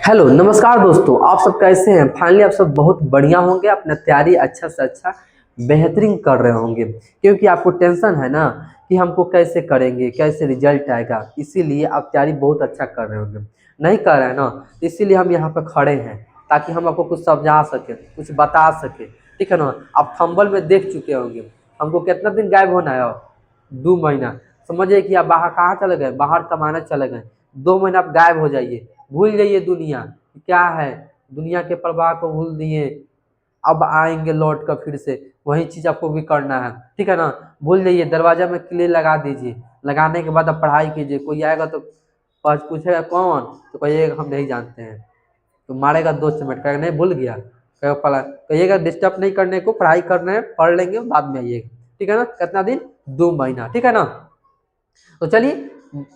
Hello नमस्कार दोस्तों, आप सब कैसे हैं। फाइनली आप सब बहुत बढ़िया होंगे, अपना तैयारी अच्छा से अच्छा बेहतरीन कर रहे होंगे, क्योंकि आपको टेंशन है ना कि हमको कैसे करेंगे, कैसे रिजल्ट आएगा। इसीलिए आप तैयारी बहुत अच्छा कर रहे होंगे। नहीं कर रहे हैं ना, तो इसीलिए हम यहाँ पर खड़े हैं ताकि हम आपको कुछ समझा सके, कुछ बता सके। ठीक है ना। आप फंबल में देख चुके होंगे हमको कितना दिन गायब होना है। 2 महीना समझिए कि आप बाहर कहाँ चले गए, बाहर कमाने चले गए। 2 महीना आप गायब हो जाइए, भूल जाइए दुनिया क्या है। दुनिया के प्रवाह को भूल दिए, अब आएंगे लौट कर फिर से। वही चीज आपको भी करना है, ठीक है ना। भूल जाइए, दरवाजा में किले लगा दीजिए। लगाने के बाद अब पढ़ाई कीजिए। कोई आएगा तो पूछेगा कौन, तो कहिएगा हम नहीं जानते हैं। तो मारेगा 2 चमेट, कहेगा नहीं भूल गया। कहिएगा डिस्टर्ब नहीं करने को, पढ़ाई करना है, पढ़ लेंगे बाद में आइएगा। ठीक है ना। कितना दिन, 2 महीना, ठीक है ना। तो चलिए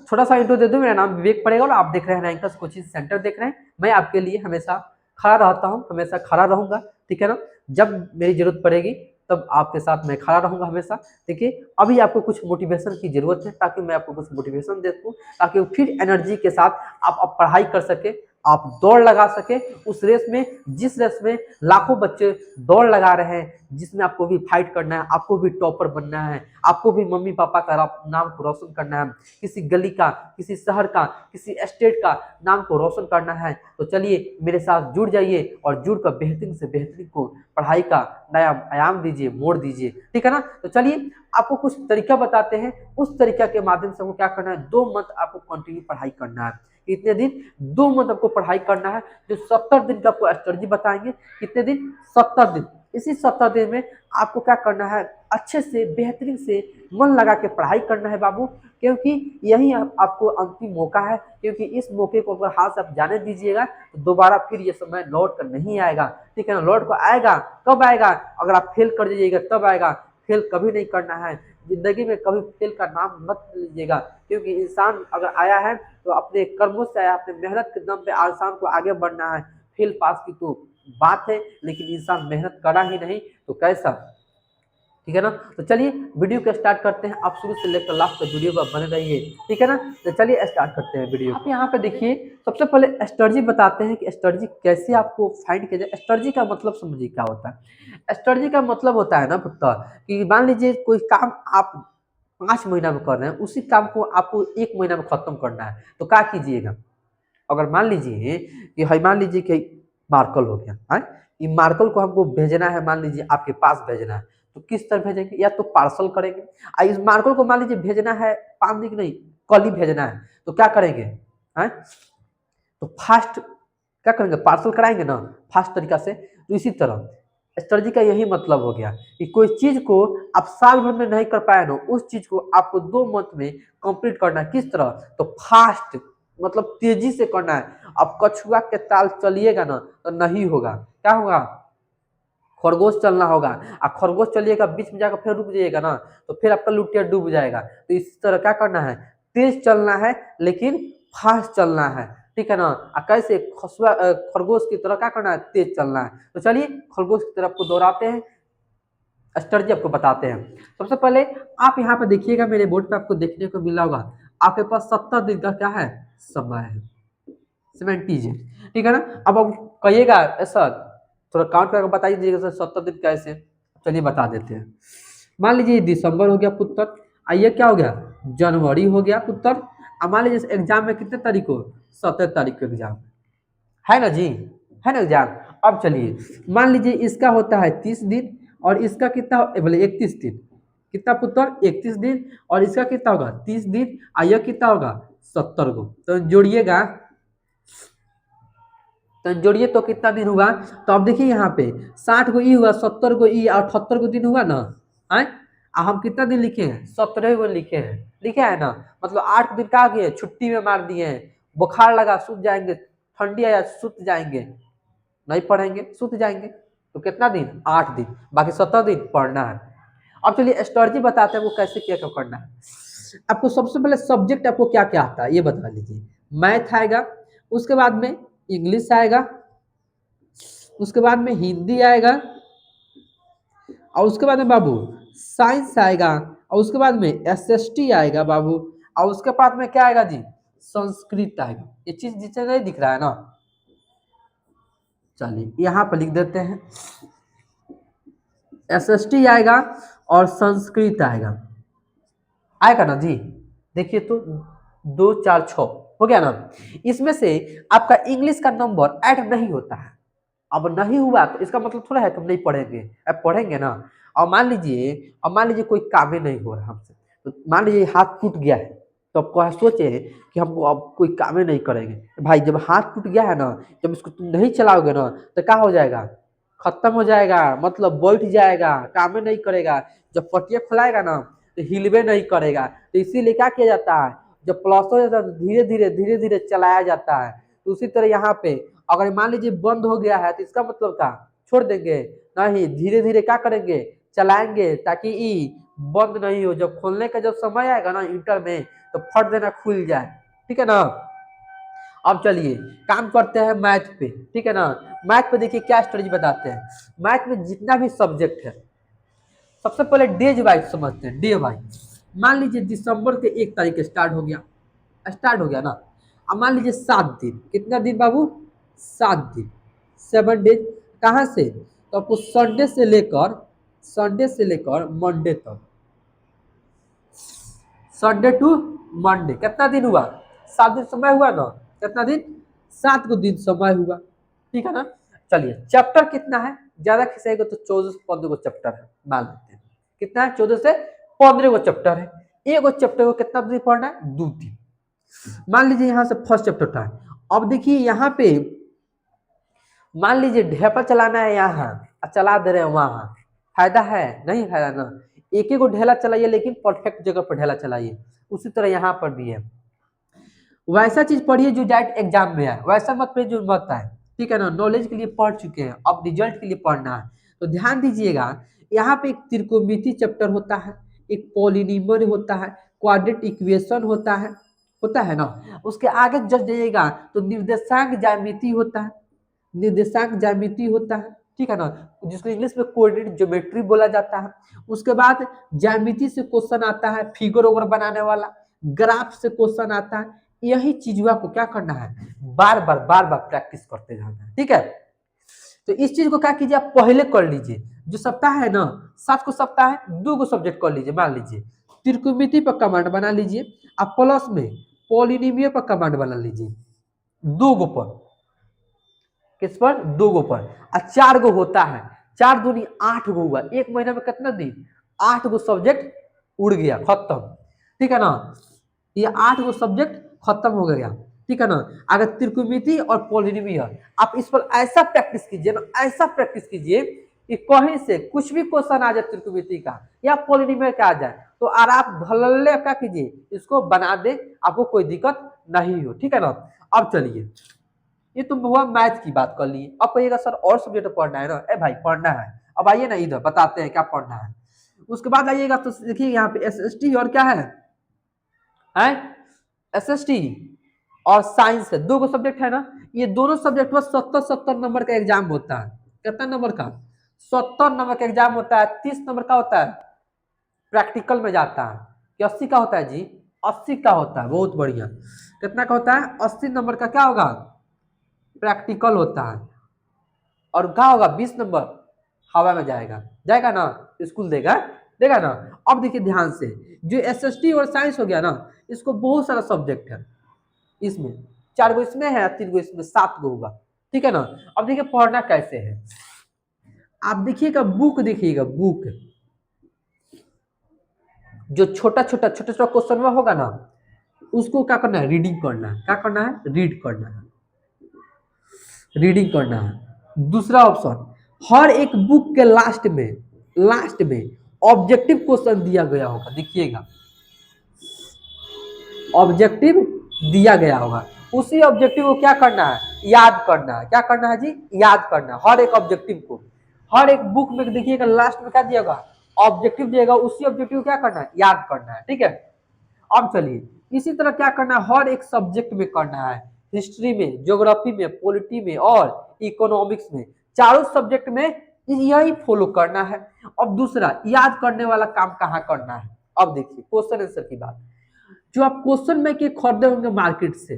छोटा सा इंट्रो दे दूं। मेरा नाम विवेक पड़ेगा और आप देख रहे हैं रैंकर्स कोचिंग सेंटर देख रहे हैं। मैं आपके लिए हमेशा खड़ा रहता हूं, हमेशा खड़ा रहूंगा। ठीक है ना। जब मेरी जरूरत पड़ेगी तब आपके साथ मैं खड़ा रहूंगा हमेशा। देखिए अभी आपको कुछ मोटिवेशन की जरूरत है, ताकि मैं आपको कुछ मोटिवेशन दे दूं, ताकि फिर एनर्जी के साथ आप अब पढ़ाई कर सके, आप दौड़ लगा सके उस रेस में, जिस रेस में लाखों बच्चे दौड़ लगा रहे हैं, जिसमें आपको भी फाइट करना है, आपको भी टॉपर बनना है, आपको भी मम्मी पापा का नाम को रोशन करना है, किसी गली का, किसी शहर का, किसी स्टेट का नाम को रोशन करना है। तो चलिए मेरे साथ जुड़ जाइए और जुड़ कर बेहतरीन से बेहतरीन को पढ़ाई का नया आयाम दीजिए, मोड़ दीजिए। ठीक है ना। तो चलिए आपको कुछ तरीका बताते हैं। उस तरीका के माध्यम से आपको क्या करना है, 2 मंथ आपको कंटिन्यू पढ़ाई करना है। कितने दिन, 2 मंथ आपको पढ़ाई करना है। जो 70 दिन का आपको स्ट्रेटजी बताएंगे। कितने दिन, 70 दिन। इसी 70 दिन में आपको क्या करना है, अच्छे से बेहतरीन से मन लगा के पढ़ाई करना है बाबू, क्योंकि यही आपको अंतिम मौका है। क्योंकि इस मौके को अगर हाथ से आप जाने दीजिएगा तो दोबारा फिर ये समय लौट कर नहीं आएगा। ठीक है ना। लौट कर आएगा कब आएगा, अगर आप फेल कर दीजिएगा तब आएगा। फेल कभी नहीं करना है जिंदगी में, कभी फेल का नाम मत लीजिएगा। क्योंकि इंसान अगर आया है तो अपने कर्मों से आया, अपने मेहनत के दम पे इंसान को आगे बढ़ना है। फेल पास की तो बात है, लेकिन इंसान मेहनत करा ही नहीं तो कैसा। ठीक है ना। तो चलिए वीडियो को स्टार्ट करते हैं। आप शुरू से लेकर लास्ट तक वीडियो पर बने रहिए। ठीक है ना। तो चलिए स्टार्ट करते हैं वीडियो। आप यहाँ पे देखिए, सबसे पहले स्ट्रेटजी बताते हैं कि स्ट्रेटजी कैसे आपको फाइंड किया जाए। स्ट्रेटजी का मतलब समझिए क्या होता है। स्ट्रेटजी का मतलब होता है ना पुत्र, कि मान लीजिए कोई काम आप 5 महीना में कर रहे हैं, उसी काम को आपको 1 महीना में खत्म करना है, तो क्या कीजिएगा। अगर मान लीजिए कि मान लीजिए कि मार्कल हो गया है, ये मार्कल को हमको भेजना है, मान लीजिए आपके पास भेजना है, तो किस तरह भेजेंगे, या तो पार्सल करेंगे। इस मार्कल को मान लीजिए भेजना है 5 दिन नहीं, कल ही भेजना है, तो क्या करेंगे है, तो फास्ट क्या करेंगे, पार्सल कराएंगे ना फास्ट तरीका से। तो इसी तरह स्ट्रेटजी का यही मतलब हो गया कि कोई चीज को आप साल भर में नहीं कर पाए ना, उस चीज को आपको 2 मंथ में कंप्लीट करना है। किस तरह, तो फास्ट मतलब तेजी से करना है। अब कछुआ के ताल चलिएगा ना तो नहीं होगा, क्या होगा, खरगोश चलना होगा। और खरगोश चलिएगा बीच में जाकर फिर रुक जाइएगा ना, तो फिर आपका लुटिया डूब जाएगा। तो इस तरह क्या करना है, तेज चलना है लेकिन फास्ट चलना है। ठीक है ना। कैसे, खरगोश की तरह क्या करना है, तेज चलना है। तो चलिए खरगोश की तरफ को दोहराते हैं, स्ट्रेटजी आपको बताते हैं। सबसे पहले आप यहाँ पे देखिएगा, मेरे बोर्ड पे आपको देखने को मिला होगा, आपके पास 70 दिन का क्या है, समय है। 70 ठीक है ना। अब आप कहिएगा ऐसा, थोड़ा काउंट करके बता दीजिएगा सर 70 दिन कैसे। चलिए बता देते हैं। मान लीजिए दिसंबर हो गया पुत्र, आइए क्या हो गया, जनवरी हो गया पुत्र। अब मान लीजिए एग्जाम में कितने तारीख को, 17 तारीख को एग्जाम है ना जी, है ना एग्जाम। अब चलिए मान लीजिए इसका होता है 30 दिन, और इसका कितना बोले 31 दिन। कितना पुत्र, 31 दिन। और इसका कितना होगा, 30 दिन। यह कितना होगा, 70 को। तो जोड़िएगा, तो जोड़िए तो कितना दिन हुआ। तो अब देखिए यहाँ पे 60 को ई हुआ, 70 को ई, 78 को दिन हुआ ना है। हम कितना दिन लिखे हैं, 17 को लिखे हैं, लिखे है ना। मतलब 8 दिन का गए छुट्टी में मार दिए हैं। बुखार लगा सूत जाएंगे, ठंडी आया सूत जाएंगे, नहीं पढ़ेंगे सूत जाएंगे। तो कितना दिन, 8 दिन, बाकी 17 दिन पढ़ना है। अब चलिए स्ट्रेटजी बताते हैं वो कैसे क्या क्या करना है। आपको सबसे पहले सब्जेक्ट आपको क्या क्या आता है ये बता लीजिए। मैथ आएगा, उसके बाद में इंग्लिश आएगा, उसके बाद में हिंदी आएगा, और उसके बाद में बाबू साइंस आएगा, और उसके बाद में एसएसटी आएगा बाबू, और उसके बाद में क्या आएगा जी, संस्कृत आएगा। ये चीज जिसे नहीं दिख रहा है ना, चलिए यहाँ पर लिख देते हैं, एसएसटी आएगा और संस्कृत आएगा, आएगा ना जी। देखिए तो 2 4 6 हो गया ना। इसमें से आपका इंग्लिश का नंबर ऐड नहीं होता है। अब नहीं हुआ तो इसका मतलब थोड़ा है तुम नहीं पढ़ेंगे, अब पढ़ेंगे ना। अब मान लीजिए कोई काम ही नहीं हो रहा हमसे, तो मान लीजिए हाथ टूट गया है, तो अब कोई सोचे कि हमको अब कोई काम ही नहीं करेंगे। भाई जब हाथ टूट गया है ना, जब इसको तुम नहीं चलाओगे ना, तो क्या हो जाएगा, खत्म हो जाएगा, मतलब बैठ जाएगा, काम ही नहीं करेगा। जब पटिया खुलाएगा ना, तो हिलवे नहीं करेगा। तो इसीलिए क्या किया जाता है, जब प्लस हो जाता है तो धीरे धीरे चलाया जाता है। तो उसी तरह यहाँ पे अगर मान लीजिए बंद हो गया है, तो इसका मतलब क्या, छोड़ देंगे नहीं, धीरे धीरे क्या करेंगे, चलाएंगे, ताकि ई बंद नहीं हो। जब खोलने का जब समय आएगा ना इंटर में, तो फट देना खुल जाए, ठीक है ना। अब चलिए काम करते हैं मैथ पे, ठीक है ना। मैथ पे देखिए क्या स्ट्रेटजी बताते हैं। मैथ में जितना भी सब्जेक्ट है, सबसे पहले डेज वाइज समझते हैं, डे वाइज। मान लीजिए दिसंबर के 1 तारीख स्टार्ट हो गया ना। अब मान लीजिए 7 दिन, कितना दिन बाबू, 7 दिन, 7 डेज। कहाँ से, तो आपको संडे से लेकर मंडे तक, संडे टू मंडे कितना दिन हुआ, 7 दिन समय हुआ ना। कितना दिन, 7 दिन समय हुआ, ठीक है ना। चलिए चैप्टर कितना है, ज्यादा खिंचाएगा तो 14 से 15 को चैप्टर है, मान लेते हैं। कितना है, 14 से 15 को चैप्टर है। एक चैप्टर को कितना दिन पढ़ना है, 2 दिन। मान लीजिए यहाँ से फर्स्ट चैप्टर था। अब देखिए यहाँ पे मान लीजिए ढेपा चलाना है यहाँ, चला दे रहे हैं वहां, फायदा है नहीं, फायदा ना। एक एक को ढेला चलाइए, लेकिन परफेक्ट जगह पर ढेला चलाइए। उसी तरह यहाँ पर भी है, वैसा चीज पढ़िए जो डायरेक्ट एग्जाम में आए, वैसा मत पढ़िए जो मत आए, ठीक है ना। नॉलेज के लिए पढ़ चुके हैं, अब रिजल्ट के लिए पढ़ना है। तो ध्यान दीजिएगा, यहाँ पे एक त्रिकोणमिति चैप्टर होता है, एक पॉलिनिमर होता है, क्वाड्रेटिक इक्वेशन होता है ना। उसके आगे जब जाइएगा तो निर्देशांक ज्यामिति होता है, ठीक है ना, जिसको इंग्लिश में कोऑर्डिनेट ज्योमेट्री बोला जाता है। उसके बाद ज्यामिति से क्वेश्चन आता है, फिगर वगैरह बनाने वाला, ग्राफ से क्वेश्चन आता है। यही चीजों को क्या करना है, बार बार प्रैक्टिस करते जाना है, ठीक है। तो इस चीज को क्या कीजिए, आप पहले कर लीजिए। जो सप्ताह है ना, 7 को सप्ताह है, 2 सब्जेक्ट कर लीजिए। मान लीजिए त्रिकोणमिति पर कमांड बना लीजिए, आप प्लस में पॉलिनिमियो पर कमांड बना लीजिए, 2 पर, किस पर, 2 पर। और 4 होता है, 4 दूनी 8 हुआ। एक महीना में कितना दिन, 8 सब्जेक्ट उड़ गया, खत्म, ठीक है ना। ये 8 सब्जेक्ट खत्म हो गया, ठीक है ना। अगर त्रिकोणमिति और पॉलिनोमियल आप इस पर ऐसा प्रैक्टिस कीजिए ना, ऐसा प्रैक्टिस कीजिए कि कहीं से कुछ भी क्वेश्चन आ जाए त्रिकोणमिति का या पॉलिनोमियल का आ जाए, तो आप धड़ल्ले क्या कीजिए, इसको बना दे, आपको कोई दिक्कत नहीं हो, ठीक है ना। अब चलिए, ये तुम हुआ मैथ की बात कर लिए। अब कहिएगा सर और सब्जेक्ट पढ़ना है ना, ए भाई पढ़ना है। अब आइए ना इधर बताते हैं क्या पढ़ना है। उसके बाद आइएगा तो देखिए यहाँ पे एसएसटी और क्या है एसएसटी और साइंस है, 2 सब्जेक्ट है ना। ये दोनों सब्जेक्ट में 70-70 नंबर का एग्जाम होता है। कितना नंबर का, 70 नंबर का एग्जाम होता है। 30 नंबर का होता है प्रैक्टिकल में जाता है, कि 80 का होता है जी, 80 का होता है, बहुत बढ़िया। कितना का होता है, 80 नंबर का क्या होगा, प्रैक्टिकल होता है। और क्या होगा, 20 नंबर हवा में जाएगा ना, स्कूल देगा देगा ना। अब देखिए ध्यान से, जो एसएसटी और साइंस हो गया ना, इसको बहुत सारा सब्जेक्ट है इसमें, 4 इसमें है, 3 इसमें, 7 होगा, ठीक है ना। अब देखिए पढ़ना कैसे है, आप देखिएगा बुक, देखिएगा बुक, जो छोटा छोटा क्वेश्चन में होगा ना, उसको क्या करना है, रीडिंग करना है। क्या करना है, रीडिंग करना है। दूसरा ऑप्शन, हर एक बुक के लास्ट में ऑब्जेक्टिव क्वेश्चन दिया गया होगा, देखिएगा ऑब्जेक्टिव दिया गया होगा, उसी ऑब्जेक्टिव को क्या करना है, याद करना है। क्या करना है जी, याद करना है हर एक ऑब्जेक्टिव को। हर एक बुक में देखिएगा लास्ट में क्या दिया होगा, ऑब्जेक्टिव दिएगा, उसी ऑब्जेक्टिव को क्या करना है, याद करना है, ठीक है। अब चलिए इसी तरह क्या करना है, हर एक सब्जेक्ट में करना है, हिस्ट्री में, ज्योग्राफी में, पॉलिटी में और इकोनॉमिक्स में, चारों सब्जेक्ट में यही फॉलो करना है। अब दूसरा, याद करने वाला काम कहाँ करना है। अब देखिए क्वेश्चन आंसर की बात, जो आप क्वेश्चन में के खरीदे होंगे मार्केट से,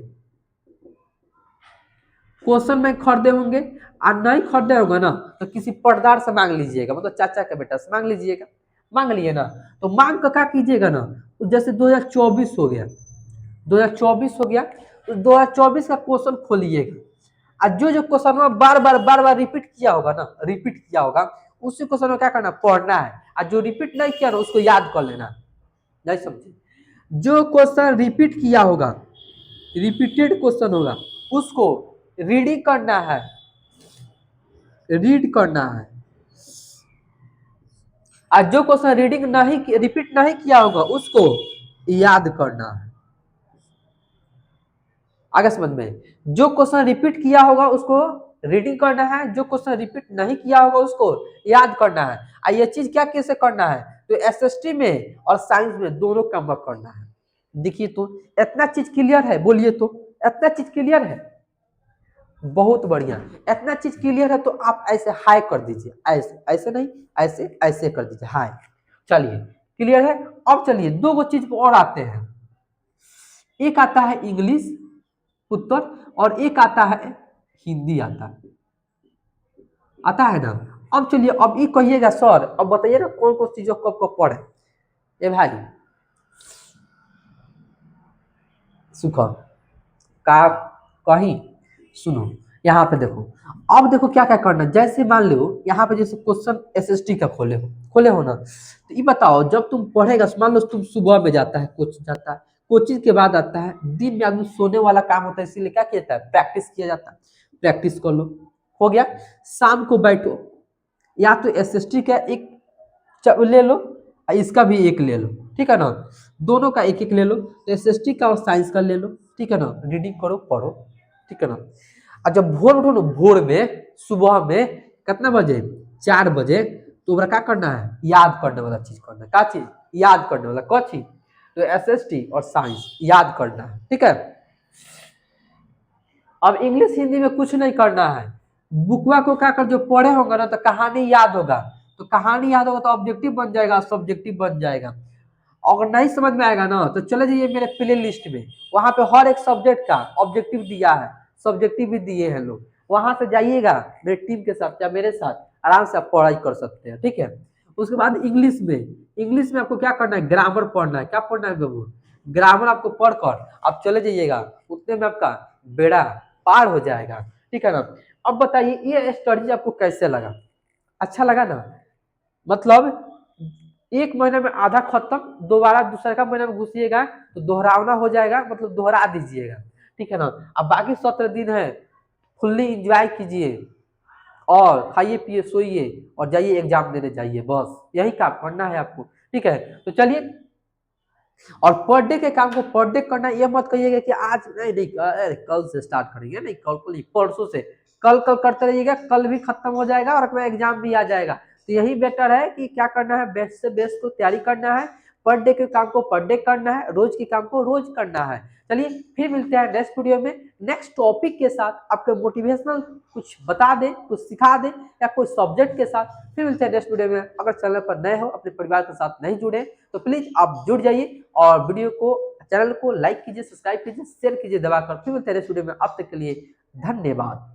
क्वेश्चन बैंक खरीदे होंगे, और नहीं खरीदे होगा ना तो किसी पर्दार से मांग लीजिएगा, मतलब चाचा के बेटा से मांग लीजिएगा। मांग लिए ना, तो मांग का क्या कीजिएगा ना, तो जैसे 2024 हो गया, 2024 हो गया, तो 2024 का क्वेश्चन खोलिएगा, और जो क्वेश्चन में बार बार रिपीट किया होगा ना, रिपीट किया होगा, उसी क्वेश्चन में क्या करना, पढ़ना है, और जो रिपीट नहीं किया ना उसको याद कर लेना। नहीं समझे? जो क्वेश्चन रिपीट किया होगा, रिपीटेड क्वेश्चन होगा, उसको रीडिंग करना है, रीड करना है, और जो क्वेश्चन रीडिंग नहीं, रिपीट नहीं किया होगा उसको याद करना है। आगे समझ में? जो क्वेश्चन रिपीट किया होगा उसको रीडिंग करना है, जो क्वेश्चन रिपीट नहीं किया होगा उसको याद करना है। और ये चीज क्या कैसे करना है, तो एसएसटी में और साइंस में दोनों का वर्क करना है। देखिए तो इतना चीज क्लियर है, बोलिए तो इतना चीज क्लियर है, बहुत बढ़िया। इतना चीज क्लियर है तो आप ऐसे हाई कर दीजिए, ऐसे ऐसे नहीं, ऐसे ऐसे कर दीजिए हाई। चलिए क्लियर है। अब चलिए दो गो चीज और आते हैं, एक आता है इंग्लिश उत्तर, और एक आता है हिंदी आता है, आता है ना। अब चलिए अब ये कहिएगा सर, अब बताइए ना कौन कौन चीजों कब कब पढ़े। ए भाई सुख का कहीं सुनो, यहाँ पे देखो, अब देखो क्या क्या करना है। जैसे मान लो यहाँ पे जैसे क्वेश्चन एसएसटी का खोले हो ना, तो ये बताओ जब तुम पढ़ेगा, मान लो तुम सुबह में जाता है कोचिंग, जाता है कोचिंग के बाद आता है, दिन में आदमी सोने वाला काम होता है, इसीलिए क्या किया जाता है, प्रैक्टिस किया जाता है। प्रैक्टिस कर लो, हो गया। शाम को बैठो, या तो एसएसटी का एक ले लो और इसका भी एक ले लो, ठीक है ना, दोनों का एक एक ले लो, तो एसएसटी का और साइंस का ले लो, ठीक है ना, रीडिंग करो पढ़ो, ठीक है ना। और जब भोर उठो ना, भोर में सुबह में कितना बजे, 4 बजे, तो ओकरा क्या करना है, याद करने वाला चीज करना है। क्या चीज याद करने वाला, कौन चीज, तो एसएसटी और साइंस याद करना है, ठीक है। अब इंग्लिश हिंदी में कुछ नहीं करना है, बुकवा को क्या कर, जो पढ़े होगा ना तो कहानी याद होगा, तो कहानी याद होगा तो ऑब्जेक्टिव बन जाएगा, सब्जेक्टिव बन जाएगा। अगर नहीं समझ में आएगा ना तो चले जाइए मेरे प्ले लिस्ट में, वहां पे हर एक सब्जेक्ट का ऑब्जेक्टिव दिया है, सब्जेक्टिव भी दिए हैं लोग, वहां से जाइएगा मेरे टीम के साथ या मेरे साथ, आराम से आप पढ़ाई कर सकते हैं, ठीक है। उसके बाद इंग्लिश में आपको क्या करना है, ग्रामर पढ़ना है। क्या पढ़ना है बाबू, ग्रामर आपको पढ़कर आप चले जाइएगा, उतने में आपका बेड़ा पार हो जाएगा, ठीक है ना। अब बताइए ये स्टडी आपको कैसे लगा, अच्छा लगा ना, मतलब एक महीने में आधा खत्म, दोबारा दूसरे का महीने में घुसिएगा तो दोहरावना हो जाएगा, मतलब दोहरा दीजिएगा, ठीक है ना। अब बाकी 17 दिन है, फुल्ली इंजॉय कीजिए, और खाइए पिए सोइए, और जाइए एग्जाम देने जाइए, बस यही काम करना है आपको, ठीक है। तो चलिए, और पर डे के काम को पर डे करना, ये मत कहिएगा कि आज नहीं नहीं कल से स्टार्ट करेंगे, नहीं कल को नहीं, परसों से, कल कल करते रहिएगा, कल भी खत्म हो जाएगा और अपना एग्जाम भी आ जाएगा। तो यही बेटर है कि क्या करना है, बेस्ट से बेस्ट को तैयारी करना है, पर डे के काम को पर डे करना है, रोज के काम को रोज करना है। चलिए फिर मिलते हैं नेक्स्ट वीडियो में, नेक्स्ट टॉपिक के साथ, आपके मोटिवेशनल कुछ बता दें, कुछ सिखा दें, या कोई सब्जेक्ट के साथ। फिर मिलते हैं नेक्स्ट वीडियो में। अगर चैनल पर नए हो, अपने परिवार के साथ नहीं जुड़े, तो प्लीज आप जुड़ जाइए, और वीडियो को, चैनल को लाइक कीजिए, सब्सक्राइब कीजिए, शेयर कीजिए दबाकर। फिर मिलते हैं नेक्स्ट वीडियो में, अब तक के लिए धन्यवाद।